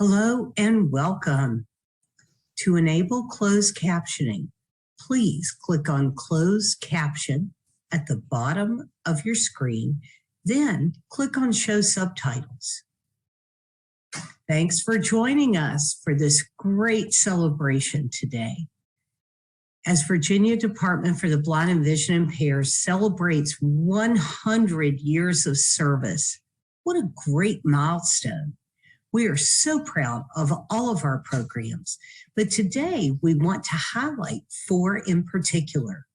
Hello and welcome. To enable closed captioning, please click on Closed Caption at the bottom of your screen, then click on Show Subtitles. Thanks for joining us for this great celebration today. As Virginia Department for the Blind and Vision Impaired celebrates 100 years of service, what a great milestone. We are so proud of all of our programs, but today we want to highlight 4 in particular.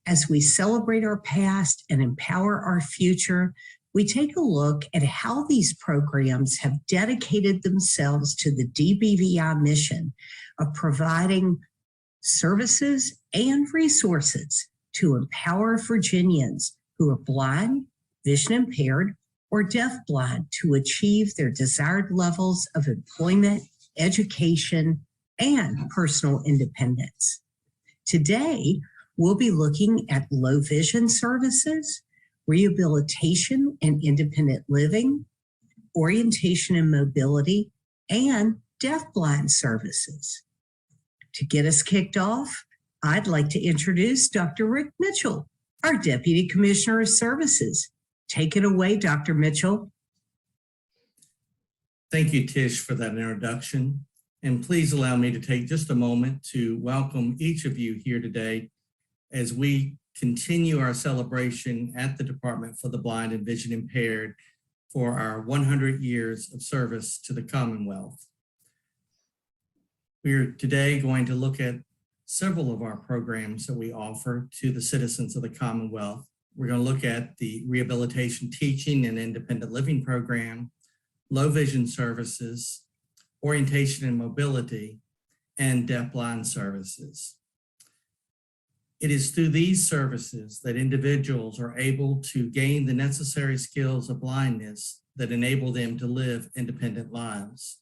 As we celebrate our past and empower our future, we take a look at how these programs have dedicated themselves to the DBVI mission of providing services and resources to empower Virginians who are blind, vision impaired, or deafblind to achieve their desired levels of employment, education, and personal independence. Today, we'll be looking at low vision services, rehabilitation and independent living, orientation and mobility, and deafblind services. To get us kicked off, I'd like to introduce Dr. Rick Mitchell, our Deputy Commissioner of Services. Take it away, Dr. Mitchell. Thank you, Tish, for that introduction. And please allow me to take just a moment to welcome each of you here today as we continue our celebration at the Department for the Blind and Vision Impaired for our 100 years of service to the Commonwealth. We're today going to look at several of our programs that we offer to the citizens of the Commonwealth. We're going to look at the Rehabilitation Teaching and Independent Living Program, Low Vision Services, Orientation and Mobility, and Deafblind Services. It is through these services that individuals are able to gain the necessary skills of blindness that enable them to live independent lives.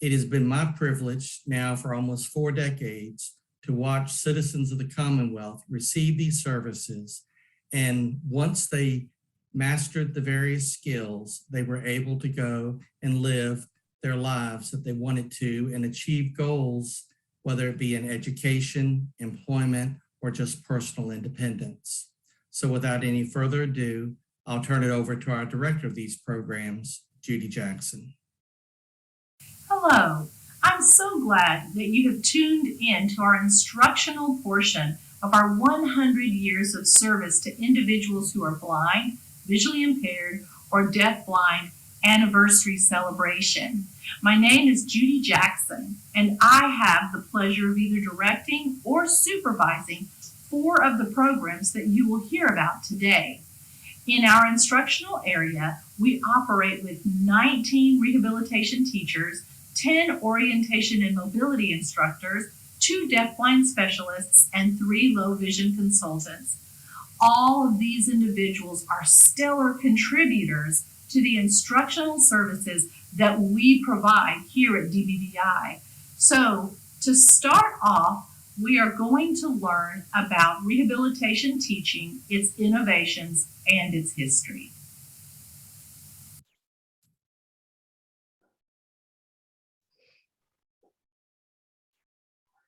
It has been my privilege now for almost 4 decades to watch citizens of the Commonwealth receive these services, and once they mastered the various skills, they were able to go and live their lives that they wanted to and achieve goals, whether it be in education, employment, or just personal independence. So without any further ado, I'll turn it over to our director of these programs, Judy Jackson. Hello, I'm so glad that you have tuned in to our instructional portion of our 100 years of service to individuals who are blind, visually impaired, or deafblind anniversary celebration. My name is Judy Jackson, and I have the pleasure of either directing or supervising 4 of the programs that you will hear about today. In our instructional area, we operate with 19 rehabilitation teachers, 10 orientation and mobility instructors, 2 deafblind specialists, and 3 low vision consultants. All of these individuals are stellar contributors to the instructional services that we provide here at DBVI. So to start off, we are going to learn about rehabilitation teaching, its innovations, and its history.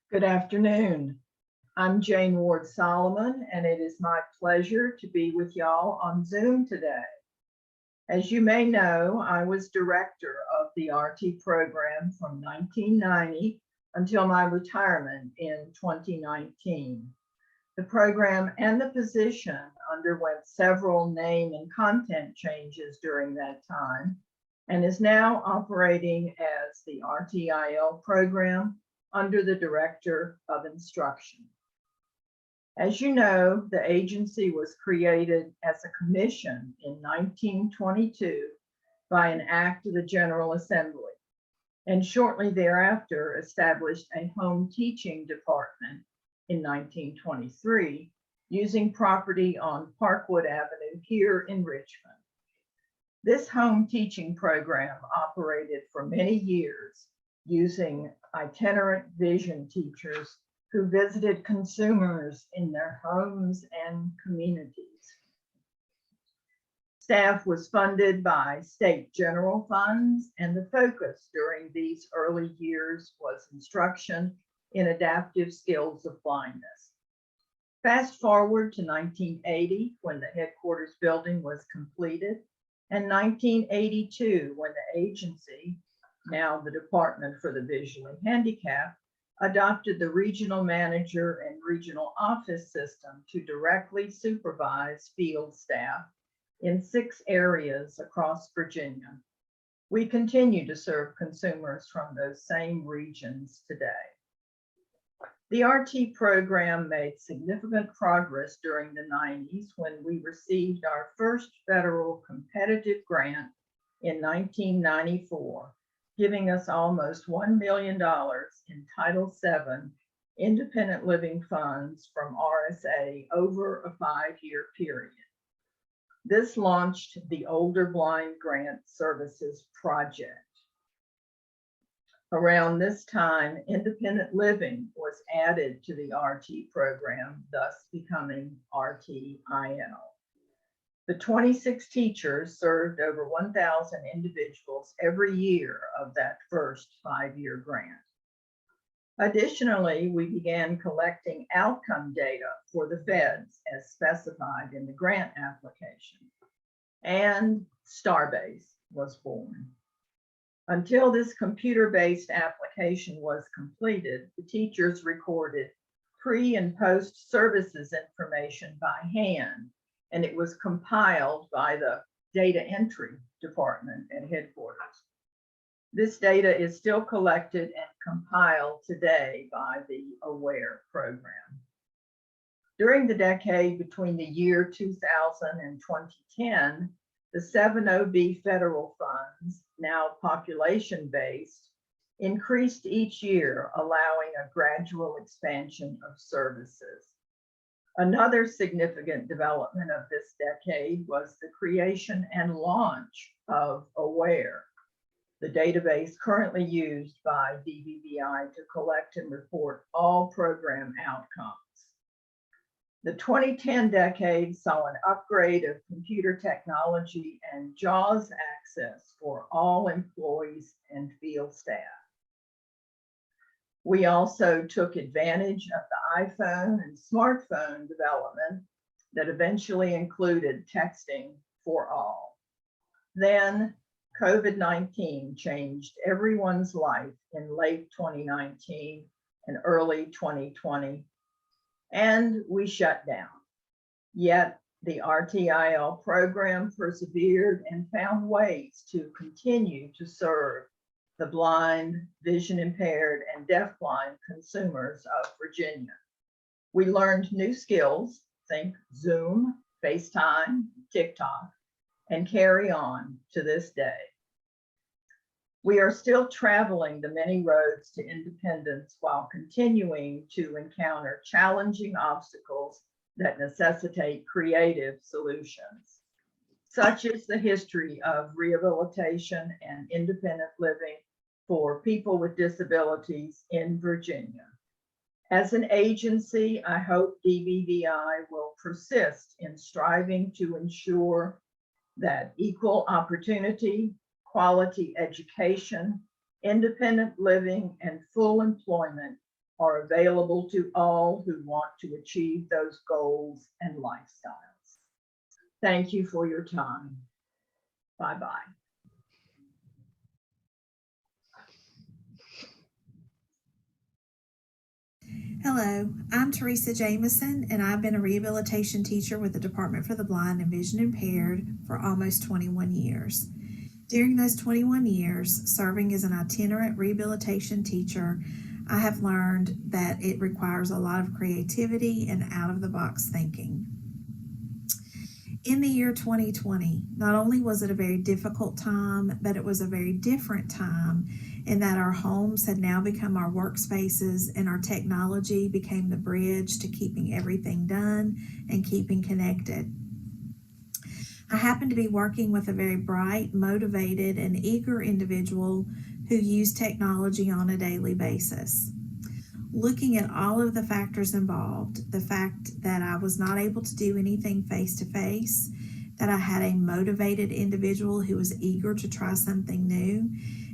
Good afternoon. I'm Jane Ward Solomon, and it is my pleasure to be with y'all on Zoom today. As you may know, I was director of the RT program from 1990 until my retirement in 2019. The program and the position underwent several name and content changes during that time and is now operating as the RTIL program under the Director of Instruction. As you know, the agency was created as a commission in 1922 by an act of the General Assembly, and shortly thereafter established a home teaching department in 1923 using property on Parkwood Avenue here in Richmond. This home teaching program operated for many years using itinerant vision teachers who visited consumers in their homes and communities. Staff was funded by state general funds, and the focus during these early years was instruction in adaptive skills of blindness. Fast forward to 1980, when the headquarters building was completed, and 1982, when the agency, now the Department for the Visually Handicapped, adopted the regional manager and regional office system to directly supervise field staff in 6 areas across Virginia. We continue to serve consumers from those same regions today. The RT program made significant progress during the 90s when we received our first federal competitive grant in 1994, giving us almost $1 million in Title VII independent living funds from RSA over a 5-year period. This launched the Older Blind Grant Services Project. Around this time, independent living was added to the RT program, thus becoming RTIL. The 26 teachers served over 1,000 individuals every year of that first 5-year grant. Additionally, we began collecting outcome data for the feds as specified in the grant application, and Starbase was born. Until this computer-based application was completed, the teachers recorded pre- and post-services information by hand, and it was compiled by the data entry department at headquarters. This data is still collected and compiled today by the AWARE program. During the decade between the year 2000 and 2010, the 7OB federal funds, now population-based, increased each year, allowing a gradual expansion of services. Another significant development of this decade was the creation and launch of AWARE, the database currently used by DBVI to collect and report all program outcomes. The 2010 decade saw an upgrade of computer technology and JAWS access for all employees and field staff. We also took advantage of the iPhone and smartphone development that eventually included texting for all. Then COVID-19 changed everyone's life in late 2019 and early 2020, and we shut down. Yet the RTIL program persevered and found ways to continue to serve the blind, vision impaired, and deafblind consumers of Virginia. We learned new skills, think Zoom, FaceTime, TikTok, and carry on to this day. We are still traveling the many roads to independence while continuing to encounter challenging obstacles that necessitate creative solutions. Such is the history of rehabilitation and independent living for people with disabilities in Virginia. As an agency, I hope DBVI will persist in striving to ensure that equal opportunity, quality education, independent living, and full employment are available to all who want to achieve those goals and lifestyles. Thank you for your time. Bye-bye. Hello, I'm Teresa Jameson, and I've been a rehabilitation teacher with the Department for the Blind and Vision Impaired for almost 21 years. During those 21 years, serving as an itinerant rehabilitation teacher, I have learned that it requires a lot of creativity and out-of-the-box thinking. In the year 2020, not only was it a very difficult time, but it was a very different time in that our homes had now become our workspaces and our technology became the bridge to keeping everything done and keeping connected. I happened to be working with a very bright, motivated, and eager individual who used technology on a daily basis. Looking at all of the factors involved, the fact that I was not able to do anything face-to-face that I had a motivated individual who was eager to try something new,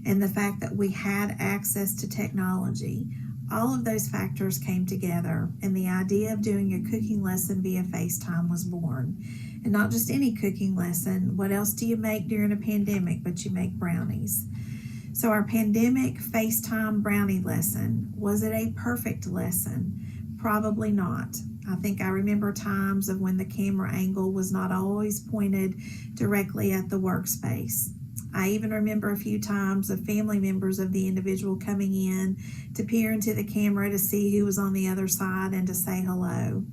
and the fact that we had access to technology. All of those factors came together, and the idea of doing a cooking lesson via FaceTime was born. And not just any cooking lesson. What else do you make during a pandemic but you make brownies? So our pandemic FaceTime brownie lesson, was it a perfect lesson? Probably not. I think I remember times of when the camera angle was not always pointed directly at the workspace. I even remember a few times of family members of the individual coming in to peer into the camera to see who was on the other side and to say hello.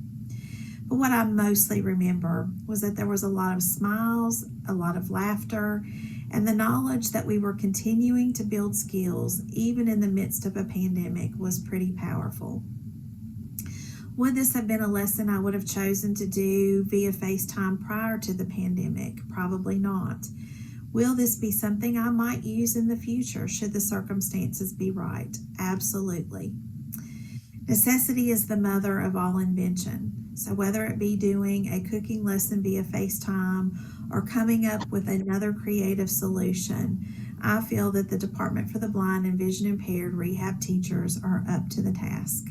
But what I mostly remember was that there was a lot of smiles, a lot of laughter, and the knowledge that we were continuing to build skills even in the midst of a pandemic was pretty powerful. Would this have been a lesson I would have chosen to do via FaceTime prior to the pandemic? Probably not. Will this be something I might use in the future should the circumstances be right? Absolutely. Necessity is the mother of all invention. So whether it be doing a cooking lesson via FaceTime or coming up with another creative solution, I feel that the Department for the Blind and Vision Impaired rehab teachers are up to the task.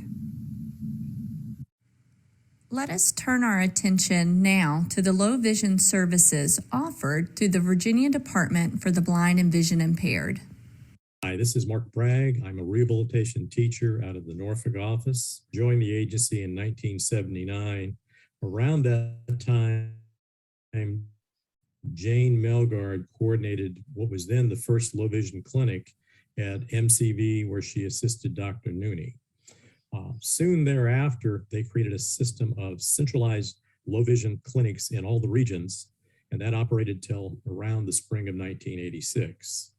Let us turn our attention now to the low vision services offered through the Virginia Department for the Blind and Vision Impaired. Hi, this is Mark Bragg. I'm a rehabilitation teacher out of the Norfolk office. Joined the agency in 1979. Around that time, Jane Melgard coordinated what was then the first low vision clinic at MCV, where she assisted Dr. Nooney. Soon thereafter, they created a system of centralized low vision clinics in all the regions, and that operated till around the spring of 1986.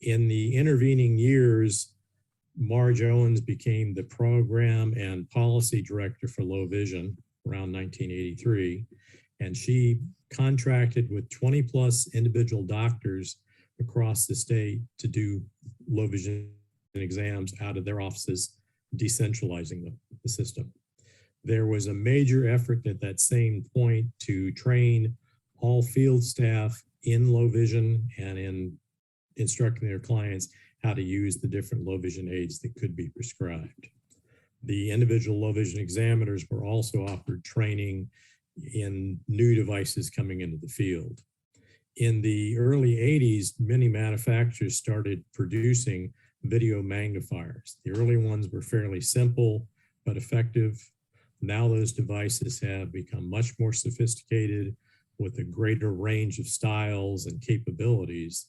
In the intervening years, Marge Owens became the program and policy director for low vision around 1983, and she contracted with 20 plus individual doctors across the state to do low vision exams out of their offices, decentralizing the system. There was a major effort at that same point to train all field staff in low vision and in instructing their clients how to use the different low vision aids that could be prescribed. The individual low vision examiners were also offered training in new devices coming into the field. In the early 80s, many manufacturers started producing video magnifiers. The early ones were fairly simple but effective. Now those devices have become much more sophisticated with a greater range of styles and capabilities.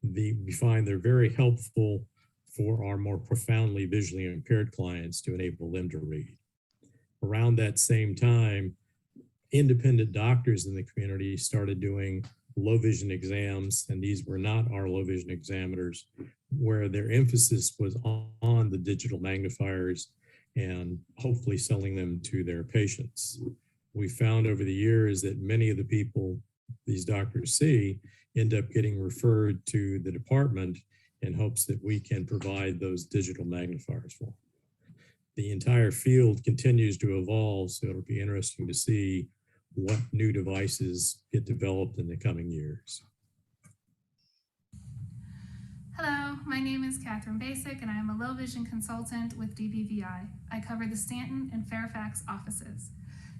We find they're very helpful for our more profoundly visually impaired clients to enable them to read. Around that same time, independent doctors in the community started doing low vision exams, and these were not our low vision examiners, where their emphasis was on the digital magnifiers and hopefully selling them to their patients. We found over the years that many of the people these doctors see end up getting referred to the department in hopes that we can provide those digital magnifiers for them. The entire field continues to evolve, so it'll be interesting to see what new devices get developed in the coming years. Hello, my name is Catherine Basic and I am a low vision consultant with DBVI. I cover the Stanton and Fairfax offices.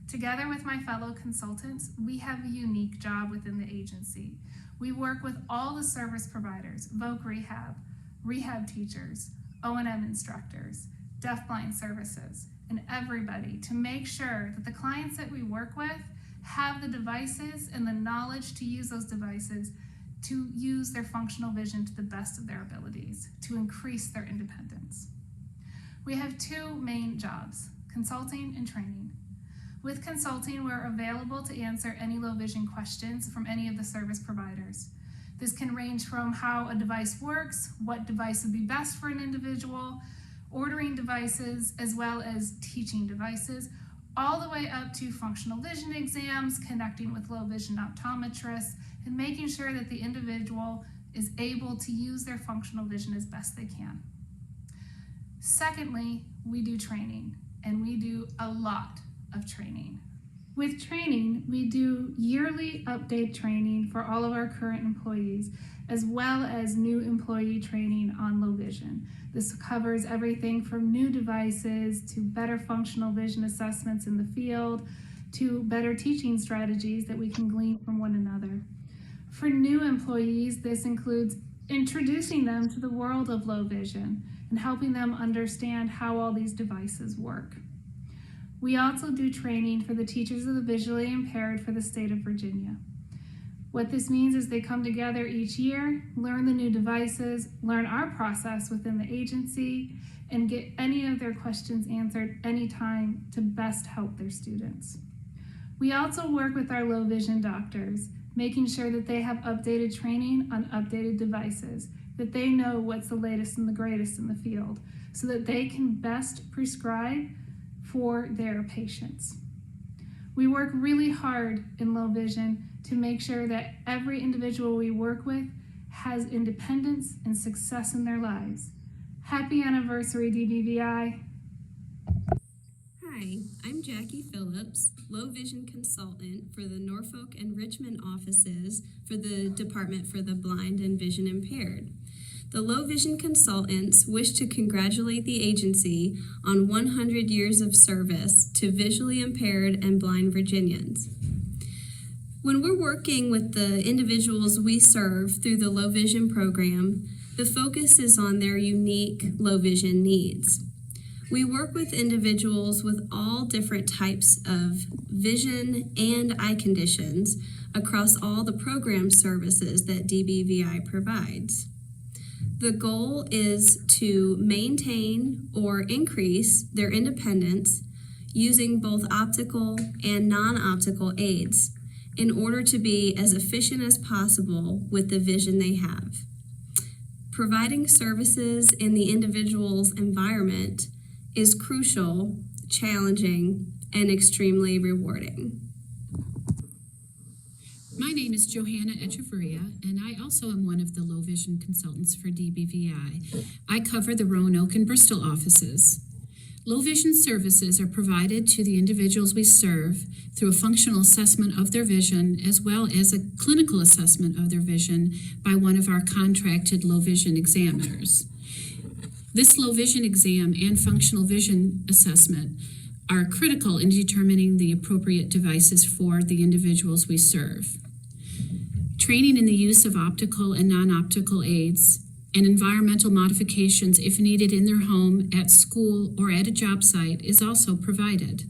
Together with my fellow consultants, we have a unique job within the agency. We work with all the service providers, Voc Rehab, rehab teachers, O&M instructors, deafblind services, and everybody to make sure that the clients that we work with have the devices and the knowledge to use those devices to use their functional vision to the best of their abilities, to increase their independence. We have two main jobs, consulting and training. With consulting, we're available to answer any low vision questions from any of the service providers. This can range from how a device works, what device would be best for an individual, ordering devices, as well as teaching devices, all the way up to functional vision exams, connecting with low vision optometrists, and making sure that the individual is able to use their functional vision as best they can. Secondly, we do training, and we do a lot of training. With training, we do yearly update training for all of our current employees, as well as new employee training on low vision. This covers everything from new devices to better functional vision assessments in the field to better teaching strategies that we can glean from one another. For new employees, this includes introducing them to the world of low vision and helping them understand how all these devices work. We also do training for the teachers of the visually impaired for the state of Virginia. What this means is they come together each year, learn the new devices, learn our process within the agency, and get any of their questions answered anytime to best help their students. We also work with our low vision doctors, making sure that they have updated training on updated devices, that they know what's the latest and the greatest in the field, so that they can best prescribe for their patients. We work really hard in low vision to make sure that every individual we work with has independence and success in their lives. Happy anniversary, DBVI. Hi, I'm Jackie Phillips, low vision consultant for the Norfolk and Richmond offices for the Department for the Blind and Vision Impaired. The low vision consultants wish to congratulate the agency on 100 years of service to visually impaired and blind Virginians. When we're working with the individuals we serve through the low vision program, the focus is on their unique low vision needs. We work with individuals with all different types of vision and eye conditions across all the program services that DBVI provides. The goal is to maintain or increase their independence using both optical and non-optical aids in order to be as efficient as possible with the vision they have. Providing services in the individual's environment is crucial, challenging, and extremely rewarding. My name is Johanna Echeverria, and I also am one of the low vision consultants for DBVI. I cover the Roanoke and Bristol offices. Low vision services are provided to the individuals we serve through a functional assessment of their vision as well as a clinical assessment of their vision by one of our contracted low vision examiners. This low vision exam and functional vision assessment are critical in determining the appropriate devices for the individuals we serve. Training in the use of optical and non-optical aids and environmental modifications if needed in their home, at school, or at a job site is also provided.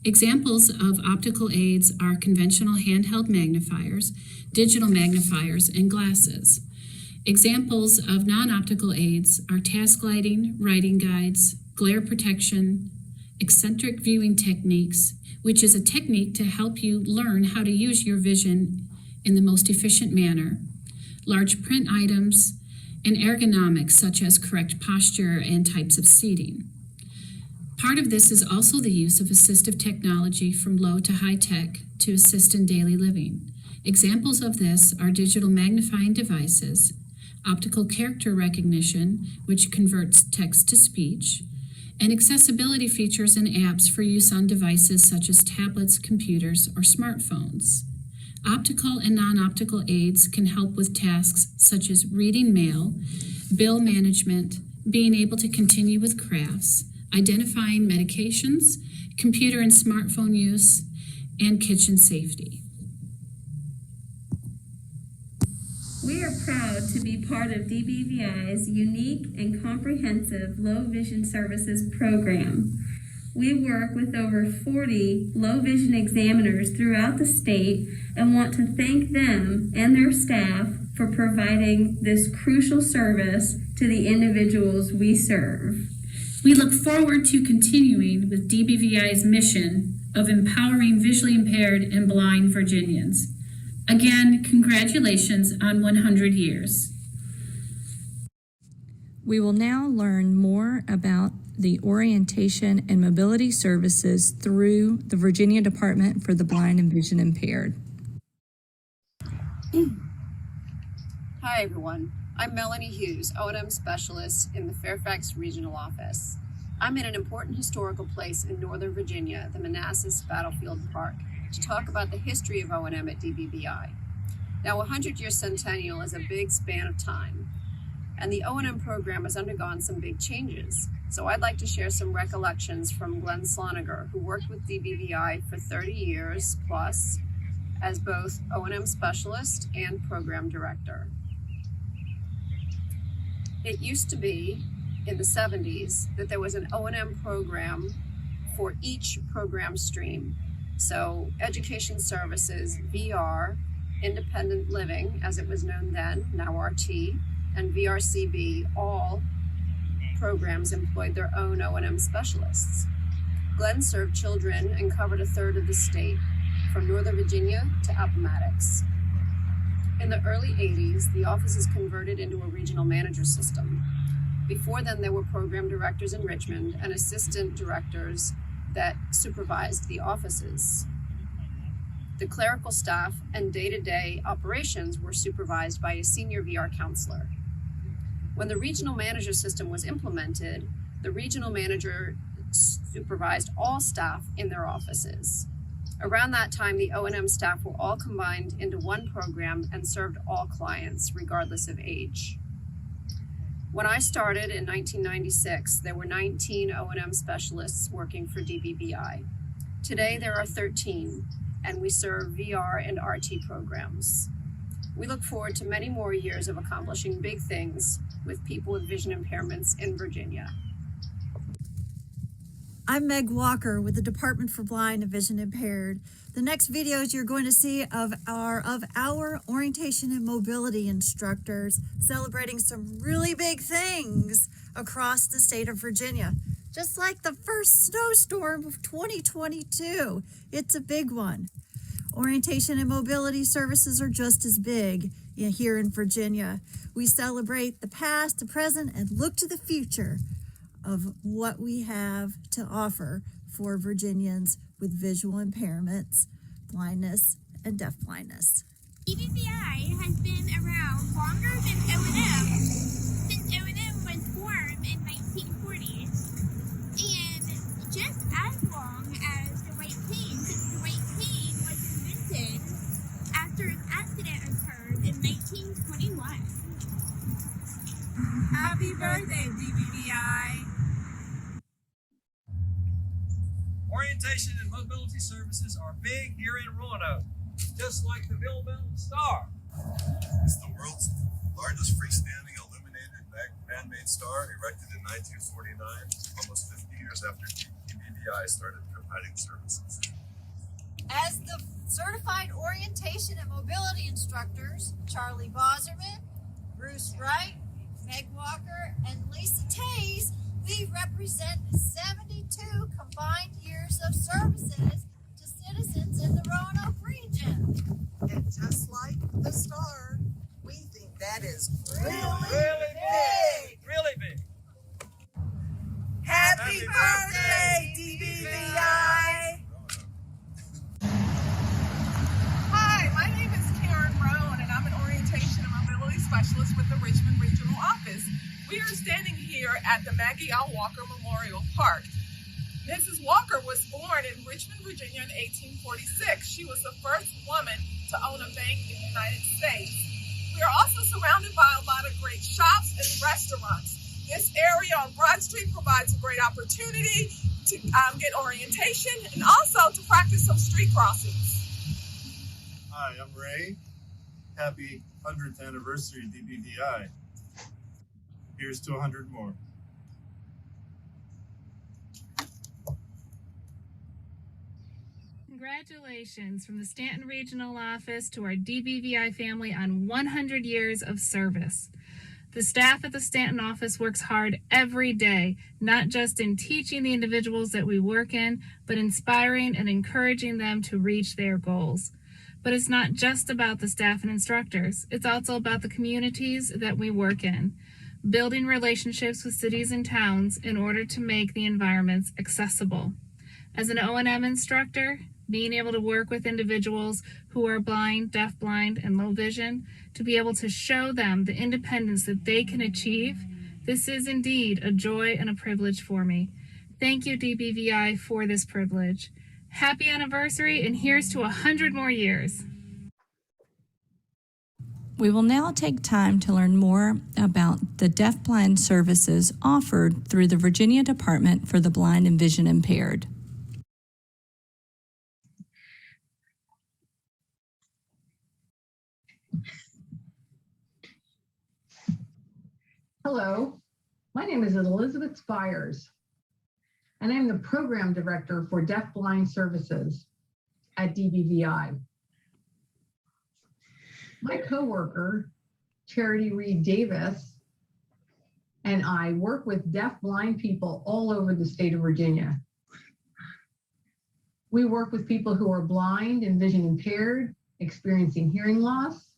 Examples of optical aids are conventional handheld magnifiers, digital magnifiers, and glasses. Examples of non-optical aids are task lighting, writing guides, glare protection, eccentric viewing techniques, which is a technique to help you learn how to use your vision in the most efficient manner, large print items, and ergonomics such as correct posture and types of seating. Part of this is also the use of assistive technology from low to high tech to assist in daily living. Examples of this are digital magnifying devices, optical character recognition, which converts text to speech, and accessibility features and apps for use on devices such as tablets, computers, or smartphones. Optical and non-optical aids can help with tasks such as reading mail, bill management, being able to continue with crafts, identifying medications, computer and smartphone use, and kitchen safety. We are proud to be part of DBVI's unique and comprehensive low vision services program. We work with over 40 low vision examiners throughout the state and want to thank them and their staff for providing this crucial service to the individuals we serve. We look forward to continuing with DBVI's mission of empowering visually impaired and blind Virginians. Again, congratulations on 100 years. We will now learn more about the orientation and mobility services through the Virginia Department for the Blind and Vision Impaired. Hi everyone, I'm Melanie Hughes, O&M Specialist in the Fairfax Regional Office. I'm in an important historical place in Northern Virginia, the Manassas Battlefield Park, to talk about the history of O&M at DBVI. Now, a 100-year centennial is a big span of time, and the O&M program has undergone some big changes. So I'd like to share some recollections from Glenn Sloniger, who worked with DBVI for 30 years plus as both O&M specialist and program director. It used to be in the 70s that there was an O&M program for each program stream. So education services, VR, independent living, as it was known then, now RT, and VRCB, all programs employed their own O&M specialists. Glenn served children and covered a third of the state, from Northern Virginia to Appomattox. In the early 80s, the office is converted into a regional manager system. Before then, there were program directors in Richmond and assistant directors that supervised the offices. The clerical staff and day-to-day operations were supervised by a senior VR counselor. When the regional manager system was implemented, the regional manager supervised all staff in their offices. Around that time, the O&M staff were all combined into one program and served all clients, regardless of age. When I started in 1996, there were 19 O&M specialists working for DBVI. Today, there are 13, and we serve VR and RT programs. We look forward to many more years of accomplishing big things with people with vision impairments in Virginia. I'm Meg Walker with the Department for Blind and Vision Impaired. The next videos you're going to see are of our orientation and mobility instructors celebrating some really big things across the state of Virginia. Just like the first snowstorm of 2022. It's a big one. Orientation and mobility services are just as big here in Virginia. We celebrate the past, the present, and look to the future of what we have to offer for Virginians with visual impairments, blindness, and deafblindness. DBVI has been around longer than O&M, since O&M was formed in 1940, and just as long as the white cane, since the white cane was invented after an accident occurred in 1921. Happy birthday, DBVI! Orientation and mobility services are big here in Roanoke, just like the Bill Belton Star. It's the world's largest freestanding illuminated man-made star, erected in 1949, almost 50 years after DBVI started providing services. As the certified orientation and mobility instructors, Charlie Boserman, Bruce Wright, Meg Walker, and Lisa Tays, we represent 72 combined years of services to citizens in the Roanoke region. And just like the star, we think that is Really big! Really big! Happy birthday, DBVI! Hi, my name is Karen Roan, and I'm an orientation and mobility specialist with the Richmond Regional Office. We are standing here at the Maggie L. Walker Memorial Park. Mrs. Walker was born in Richmond, Virginia in 1846. She was the first woman to own a bank in the United States. We are also surrounded by a lot of great shops and restaurants. This area on Broad Street provides a great opportunity to get orientation and also to practice some street crossings. Hi, I'm Ray. Happy 100th anniversary DBVI. Here's to 100 more. Congratulations from the Stanton Regional Office to our DBVI family on 100 years of service. The staff at the Stanton office works hard every day, not just in teaching the individuals that we work in, but inspiring and encouraging them to reach their goals. But it's not just about the staff and instructors. It's also about the communities that we work in, building relationships with cities and towns in order to make the environments accessible. As an O&M instructor, being able to work with individuals who are blind, deafblind, and low vision, to be able to show them the independence that they can achieve, this is indeed a joy and a privilege for me. Thank you, DBVI, for this privilege. Happy anniversary, and here's to 100 more years. We will now take time to learn more about the deafblind services offered through the Virginia Department for the Blind and Vision Impaired. Hello, my name is Elizabeth Spires, and I'm the Program Director for Deafblind Services at DBVI. My coworker, Charity Reed Davis, and I work with deaf-blind people all over the state of Virginia. We work with people who are blind and vision impaired, experiencing hearing loss,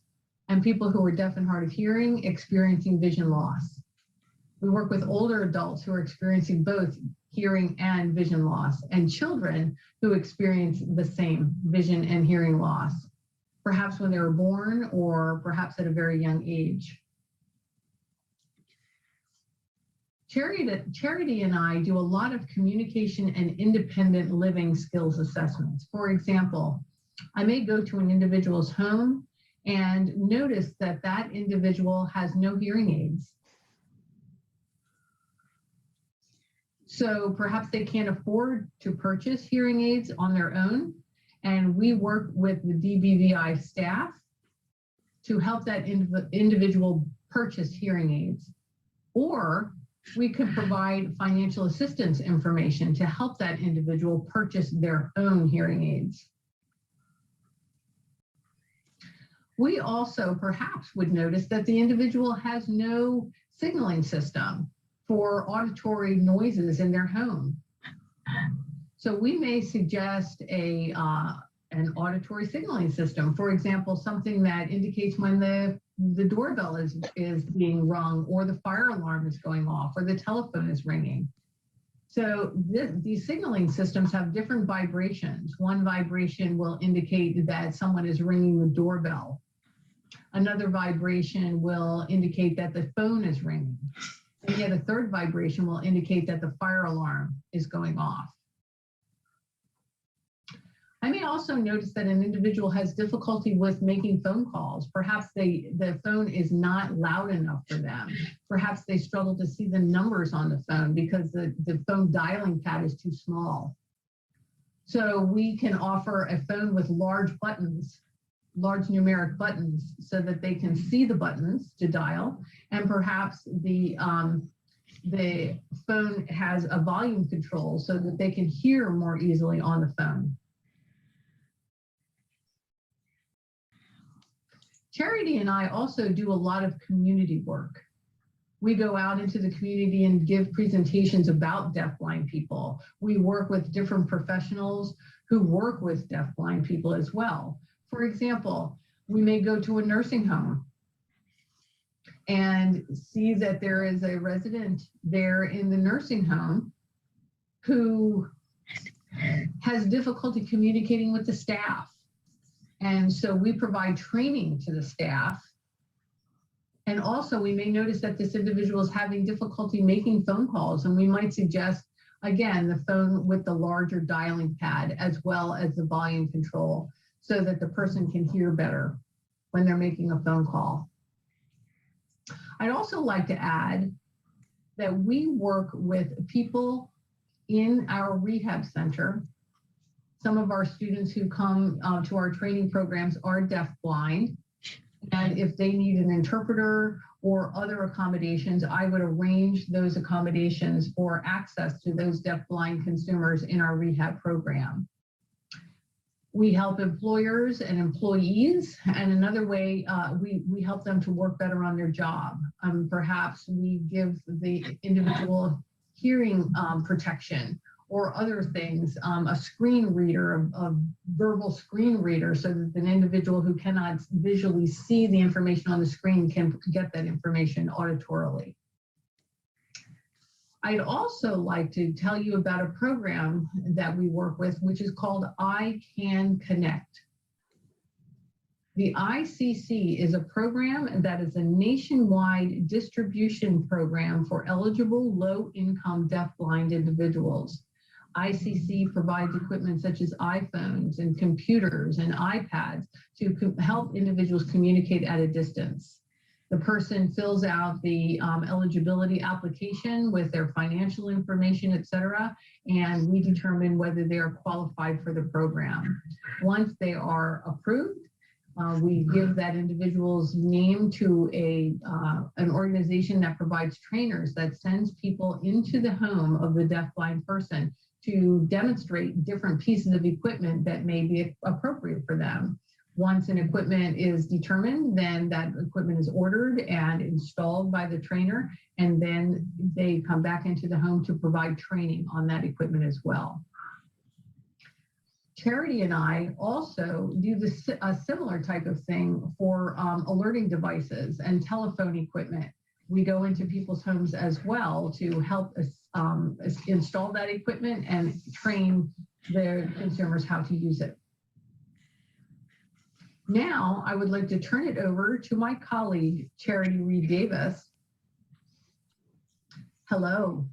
and people who are deaf and hard of hearing, experiencing vision loss. We work with older adults who are experiencing both hearing and vision loss, and children who experience the same vision and hearing loss, perhaps when they were born or perhaps at a very young age. Charity and I do a lot of communication and independent living skills assessments. For example, I may go to an individual's home and notice that that individual has no hearing aids. So perhaps they can't afford to purchase hearing aids on their own, and we work with the DBVI staff to help that individual purchase hearing aids. Or we could provide financial assistance information to help that individual purchase their own hearing aids. We also perhaps would notice that the individual has no signaling system for auditory noises in their home. So we may suggest an auditory signaling system, for example, something that indicates when the doorbell is being rung, or the fire alarm is going off, or the telephone is ringing. So these signaling systems have different vibrations. One vibration will indicate that someone is ringing the doorbell. Another vibration will indicate that the phone is ringing. And yet a third vibration will indicate that the fire alarm is going off. I may also notice that an individual has difficulty with making phone calls. Perhaps the phone is not loud enough for them. Perhaps they struggle to see the numbers on the phone because the phone dialing pad is too small. So we can offer a phone with large buttons, large numeric buttons, so that they can see the buttons to dial, and perhaps the phone has a volume control so that they can hear more easily on the phone. Charity and I also do a lot of community work. We go out into the community and give presentations about deafblind people. We work with different professionals who work with deafblind people as well. For example, we may go to a nursing home and see that there is a resident there in the nursing home who has difficulty communicating with the staff. And so we provide training to the staff. And also we may notice that this individual is having difficulty making phone calls, and we might suggest, again, the phone with the larger dialing pad as well as the volume control, so that the person can hear better when they're making a phone call. I'd also like to add that we work with people in our rehab center. Some of our students who come to our training programs are deafblind, and if they need an interpreter or other accommodations, I would arrange those accommodations for access to those deafblind consumers in our rehab program. We help employers and employees, and another way we help them to work better on their job. Perhaps we give the individual hearing protection or other things, a screen reader, a verbal screen reader, so that an individual who cannot visually see the information on the screen can get that information auditorily. I'd also like to tell you about a program that we work with, which is called I Can Connect. The ICC is a program that is a nationwide distribution program for eligible low-income deafblind individuals. ICC provides equipment such as iPhones and computers and iPads to help individuals communicate at a distance. The person fills out the eligibility application with their financial information, et cetera, and we determine whether they are qualified for the program. Once they are approved, we give that individual's name to an organization that provides trainers that sends people into the home of the deafblind person to demonstrate different pieces of equipment that may be appropriate for them. Once an equipment is determined, then that equipment is ordered and installed by the trainer, and then they come back into the home to provide training on that equipment as well. Charity and I also do a similar type of thing for alerting devices and telephone equipment. We go into people's homes as well to help us install that equipment and train the consumers how to use it. Now, I would like to turn it over to my colleague, Charity Reed Davis. Hello.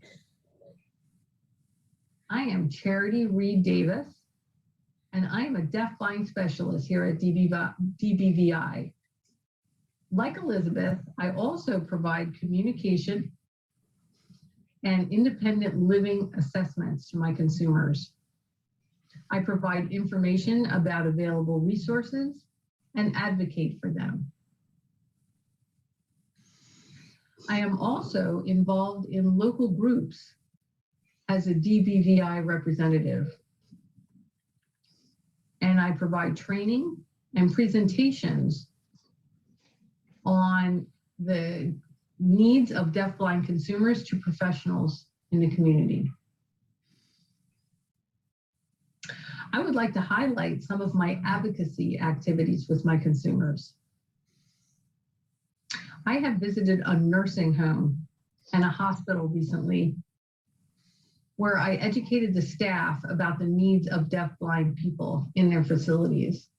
I am Charity Reed Davis, and I am a deafblind specialist here at DBVI. Like Elizabeth, I also provide communication and independent living assessments to my consumers. I provide information about available resources and advocate for them. I am also involved in local groups as a DBVI representative. And I provide training and presentations on the needs of deafblind consumers to professionals in the community. I would like to highlight some of my advocacy activities with my consumers. I have visited a nursing home and a hospital recently where I educated the staff about the needs of deafblind people in their facilities.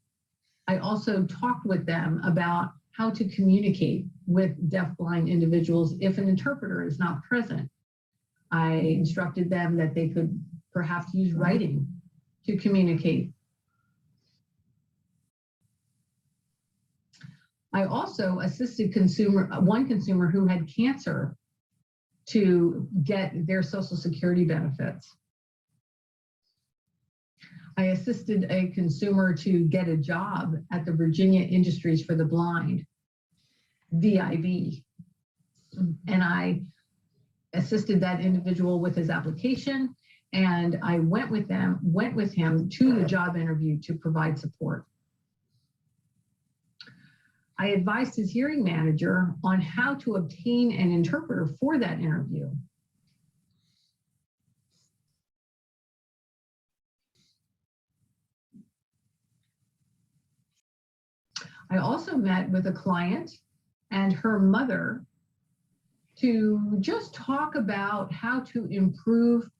I also talked with them about how to communicate with deafblind individuals if an interpreter is not present. I instructed them that they could perhaps use writing to communicate. I also assisted one consumer who had cancer to get their Social Security benefits. I assisted a consumer to get a job at the Virginia Industries for the Blind, VIB. And I assisted that individual with his application, and I went with him to the job interview to provide support. I advised his hearing manager on how to obtain an interpreter for that interview. I also met with a client and her mother to just talk about how to improve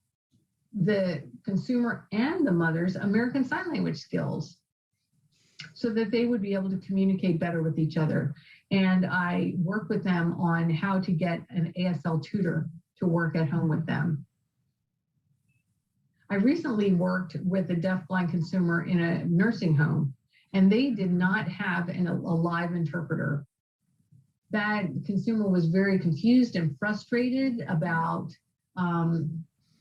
the consumer and the mother's American Sign Language skills so that they would be able to communicate better with each other. And I work with them on how to get an ASL tutor to work at home with them. I recently worked with a deafblind consumer in a nursing home, and they did not have a live interpreter. That consumer was very confused and frustrated about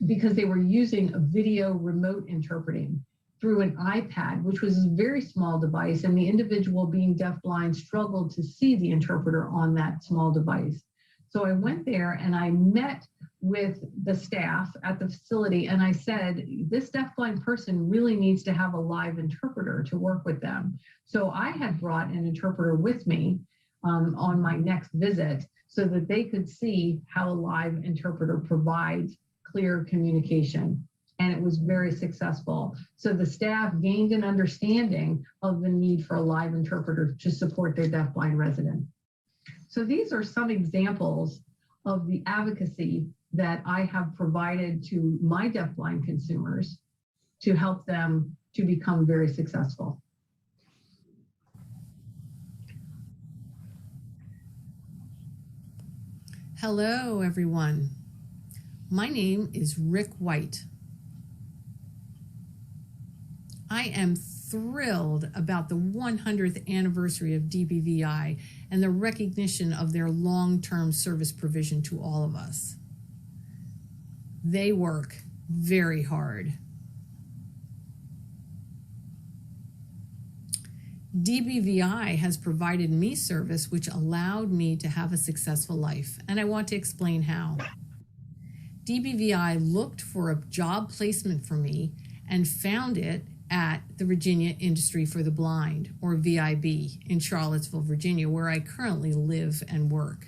because they were using a video remote interpreting through an iPad, which was a very small device, and the individual being deafblind struggled to see the interpreter on that small device. So I went there and I met with the staff at the facility, and I said, this deafblind person really needs to have a live interpreter to work with them. So I had brought an interpreter with me on my next visit so that they could see how a live interpreter provides clear communication. And it was very successful. So the staff gained an understanding of the need for a live interpreter to support their deafblind resident. So these are some examples of the advocacy that I have provided to my deafblind consumers to help them to become very successful. Hello, everyone. My name is Rick White. I am thrilled about the 100th anniversary of DBVI and the recognition of their long-term service provision to all of us. They work very hard. DBVI has provided me service which allowed me to have a successful life, and I want to explain how. DBVI looked for a job placement for me and found it at the Virginia Industry for the Blind, or VIB, in Charlottesville, Virginia, where I currently live and work.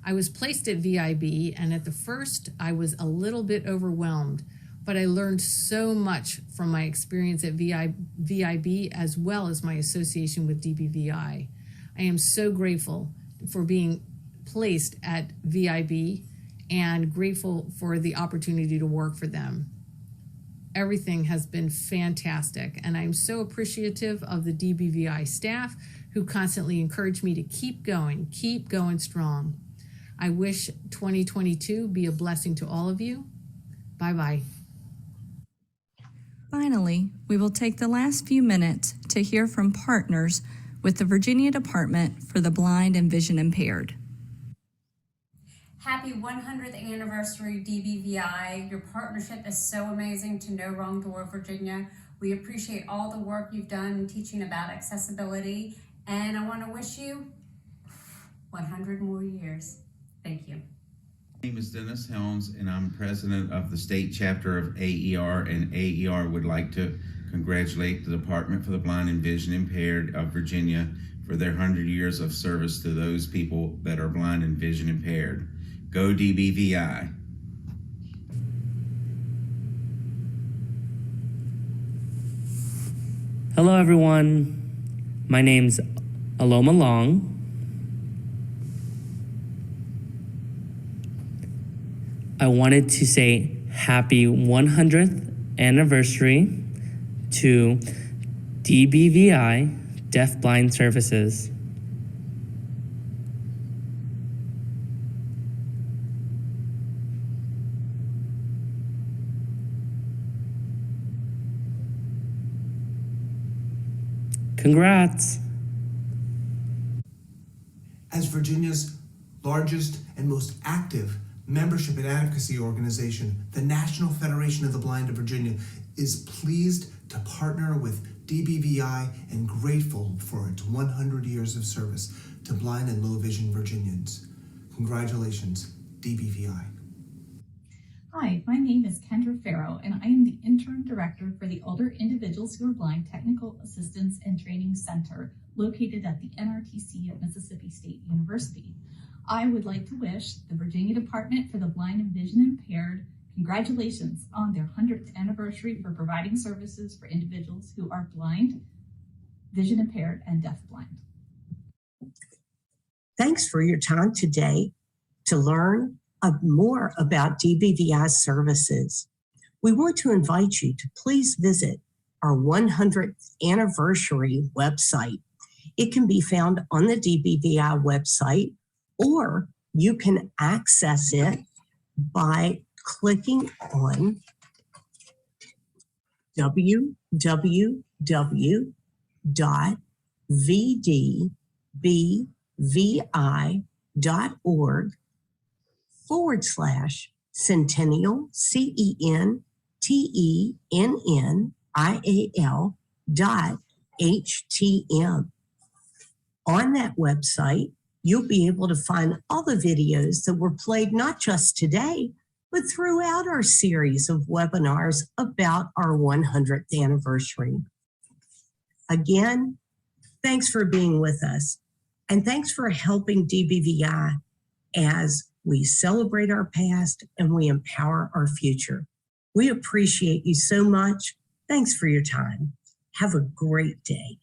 I was placed at VIB, and at the first I was a little bit overwhelmed, but I learned so much from my experience at VIB as well as my association with DBVI. I am so grateful for being placed at VIB and grateful for the opportunity to work for them. Everything has been fantastic, and I'm so appreciative of the DBVI staff who constantly encourage me to keep going strong. I wish 2022 be a blessing to all of you. Bye-bye. Finally, we will take the last few minutes to hear from partners with the Virginia Department for the Blind and Vision Impaired. Happy 100th anniversary, DBVI. Your partnership is so amazing to No Wrong Door, Virginia. We appreciate all the work you've done in teaching about accessibility, and I want to wish you 100 more years. Thank you. My name is Dennis Helms, and I'm president of the state chapter of AER, and AER would like to congratulate the Department for the Blind and Vision Impaired of Virginia for their 100 years of service to those people that are blind and vision impaired. Go DBVI. Hello everyone, my name's Aloma Long. I wanted to say happy 100th anniversary to DBVI, Deaf Blind Services. Congrats! As Virginia's largest and most active membership and advocacy organization, the National Federation of the Blind of Virginia is pleased to partner with DBVI and grateful for its 100 years of service to blind and low vision Virginians. Congratulations, DBVI. Hi, my name is Kendra Farrow, and I am the Interim Director for the Older Individuals Who Are Blind Technical Assistance and Training Center, located at the NRTC at Mississippi State University. I would like to wish the Virginia Department for the Blind and Vision Impaired congratulations on their 100th anniversary for providing services for individuals who are blind, vision impaired, and deafblind. Thanks for your time today to learn more about DBVI services. We want to invite you to please visit our 100th anniversary website. It can be found on the DBVI website, or you can access it by clicking on www.vdbvi.org/centennial, CENTENNIAL.HTM. On that website, you'll be able to find all the videos that were played not just today, but throughout our series of webinars about our 100th anniversary. Again, thanks for being with us, and thanks for helping DBVI as we celebrate our past and we empower our future. We appreciate you so much. Thanks for your time. Have a great day.